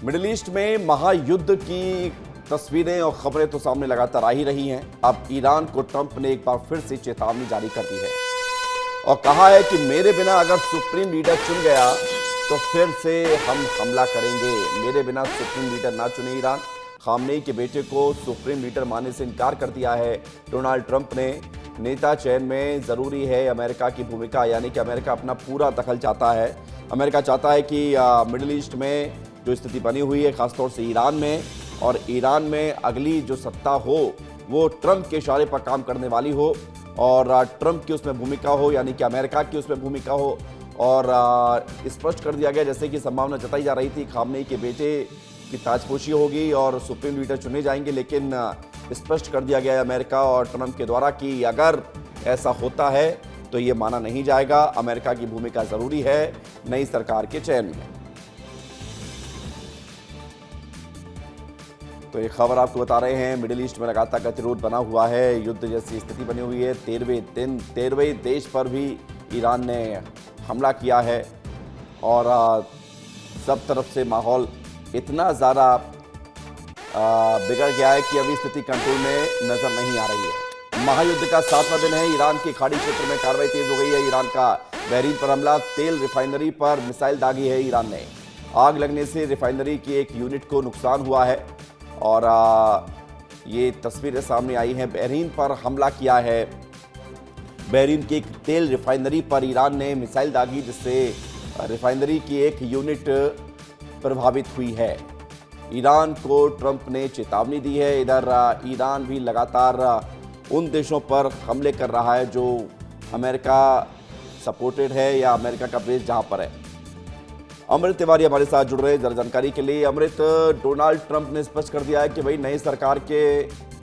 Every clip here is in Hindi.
मिडिल ईस्ट में महायुद्ध की तस्वीरें और खबरें तो सामने लगातार आ ही रही हैं। अब ईरान को ट्रंप ने एक बार फिर से चेतावनी जारी कर दी है और कहा है कि मेरे बिना अगर सुप्रीम लीडर चुन गया तो फिर से हम हमला करेंगे। मेरे बिना सुप्रीम लीडर ना चुने ईरान। खामनेई के बेटे को सुप्रीम लीडर मानने से इनकार कर दिया है डोनाल्ड ट्रंप ने। नेता चयन में ज़रूरी है अमेरिका की भूमिका, यानी कि अमेरिका अपना पूरा दखल चाहता है। अमेरिका चाहता है कि मिडिल ईस्ट में जो स्थिति बनी हुई है, खासतौर से ईरान में, और ईरान में अगली जो सत्ता हो वो ट्रंप के इशारे पर काम करने वाली हो और ट्रंप की उसमें भूमिका हो, यानी कि अमेरिका की उसमें भूमिका हो। और स्पष्ट कर दिया गया, जैसे कि संभावना जताई जा रही थी खामनेई के बेटे की ताजपोशी होगी और सुप्रीम लीडर चुने जाएंगे, लेकिन स्पष्ट कर दिया गया है अमेरिका और ट्रंप के द्वारा कि अगर ऐसा होता है तो ये माना नहीं जाएगा। अमेरिका की भूमिका ज़रूरी है नई सरकार के चयन में। तो ये खबर आपको बता रहे हैं, मिडिल ईस्ट में लगातार गतिरोध बना हुआ है, युद्ध जैसी स्थिति बनी हुई है। 13वें देश पर भी ईरान ने हमला किया है और सब तरफ से माहौल इतना ज़्यादा बिगड़ गया है कि अभी स्थिति कंट्रोल में नजर नहीं आ रही है। महायुद्ध का 7वां दिन है। ईरान की खाड़ी क्षेत्र में कार्रवाई तेज हो गई है। ईरान का बहरीन पर हमला, तेल रिफाइनरी पर मिसाइल दागी है ईरान ने। आग लगने से रिफाइनरी की एक यूनिट को नुकसान हुआ है और ये तस्वीरें सामने आई हैं। बहरीन पर हमला किया है। बहरीन की एक तेल रिफाइनरी पर ईरान ने मिसाइल दागी, जिससे रिफाइनरी की एक यूनिट प्रभावित हुई है। ईरान को ट्रंप ने चेतावनी दी है। इधर ईरान भी लगातार उन देशों पर हमले कर रहा है जो अमेरिका सपोर्टेड है या अमेरिका का बेस जहां पर है। अमृत तिवारी हमारे साथ जुड़ रहे हैं जरा जानकारी के लिए। अमृत, डोनाल्ड ट्रंप ने स्पष्ट कर दिया है कि भाई नई सरकार के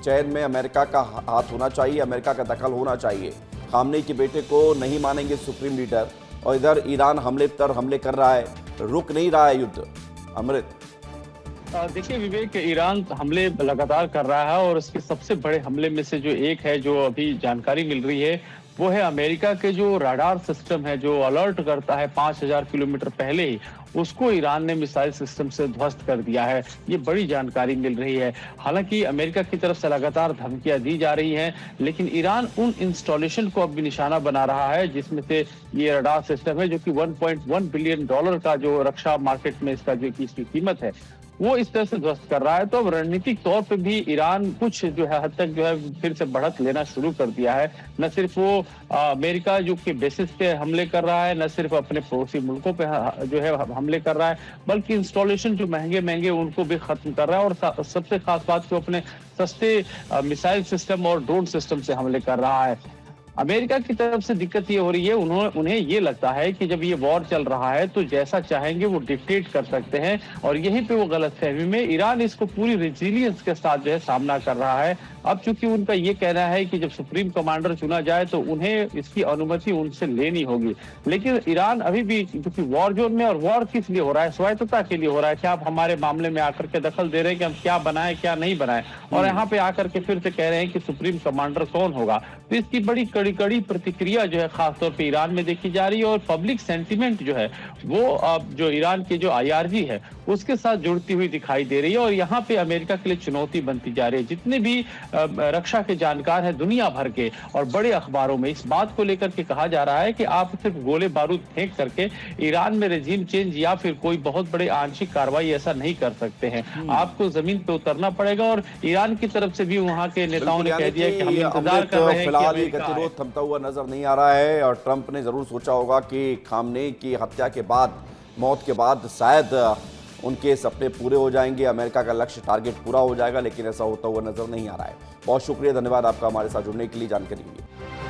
चयन में अमेरिका का हाथ होना चाहिए, अमेरिका का दखल होना चाहिए। खामनेई के बेटे को नहीं मानेंगे सुप्रीम लीडर, और इधर ईरान हमले पर हमले कर रहा है, रुक नहीं रहा है युद्ध। अमृत, देखिए विवेक, ईरान हमले लगातार कर रहा है और उसके सबसे बड़े हमले में से जो एक है, जो अभी जानकारी मिल रही है, वो है अमेरिका के जो रडार सिस्टम है, जो अलर्ट करता है 5000 किलोमीटर पहले ही, उसको ईरान ने मिसाइल सिस्टम से ध्वस्त कर दिया है। ये बड़ी जानकारी मिल रही है। हालांकि अमेरिका की तरफ से लगातार धमकियां दी जा रही हैं, लेकिन ईरान उन इंस्टॉलेशन को अब भी निशाना बना रहा है जिसमें से ये रडार सिस्टम है, जो कि $1.1 बिलियन का जो रक्षा मार्केट में इसका जो इसकी कीमत है, वो इस तरह से ध्वस्त कर रहा है। तो अब रणनीतिक तौर पे भी ईरान कुछ जो है हद तक जो है फिर से बढ़त लेना शुरू कर दिया है। न सिर्फ वो अमेरिका जो कि बेसिस पे हमले कर रहा है, न सिर्फ अपने पड़ोसी मुल्कों पे जो है हमले कर रहा है, बल्कि इंस्टॉलेशन जो महंगे महंगे उनको भी खत्म कर रहा है। और सबसे खास बात जो अपने सस्ते मिसाइल सिस्टम और ड्रोन सिस्टम से हमले कर रहा है। अमेरिका की तरफ से दिक्कत ये हो रही है, उन्हें ये लगता है कि जब ये वॉर चल रहा है तो जैसा चाहेंगे वो डिक्टेट कर सकते हैं, और यहीं पे वो गलतफहमी में ईरान इसको पूरी रेजिलियंस के साथ जो है सामना कर रहा है। अब चूंकि उनका ये कहना है कि जब सुप्रीम कमांडर चुना जाए तो उन्हें इसकी अनुमति उनसे लेनी होगी, लेकिन ईरान अभी भी क्योंकि वॉर जोन में, और वॉर किस लिए हो रहा है, स्वायत्तता के लिए हो रहा है कि आप हमारे मामले में आकर के दखल दे रहे हैं कि हम क्या बनाएं क्या नहीं बनाएं, और यहाँ पे आकर के फिर से कह रहे हैं कि सुप्रीम कमांडर कौन होगा। तो इसकी बड़ी कड़ी प्रतिक्रिया जो है खासतौर पे ईरान में देखी जा रही है, और पब्लिक सेंटिमेंट जो है वो जो ईरान के जो IRG है उसके साथ जुड़ती हुई दिखाई दे रही है, और यहाँ पे अमेरिका के लिए चुनौती बनती जा रही है। जितने भी रक्षा के जानकार हैं दुनिया भर के और बड़े अखबारों में इस बात को लेकर के कहा जा रहा है कि आप सिर्फ गोले बारूद फेंक करके ईरान में रेजिम चेंज या फिर कोई बहुत बड़े आंशिक कार्रवाई ऐसा नहीं कर सकते हैं। आपको जमीन पे उतरना पड़ेगा, और ईरान की तरफ से भी वहां के नेताओं ने कह दिया कि हम इंतजार कर रहे हैं। फिलहाल ये गतिरोध थमता हुआ नजर नहीं आ रहा है, और ट्रंप ने जरूर सोचा होगा कि खामनेई की हत्या के बाद, मौत के बाद शायद उनके सपने पूरे हो जाएंगे, अमेरिका का लक्ष्य टारगेट पूरा हो जाएगा, लेकिन ऐसा होता हुआ नजर नहीं आ रहा है। बहुत शुक्रिया, धन्यवाद आपका हमारे साथ जुड़ने के लिए, जानकारी के लिए।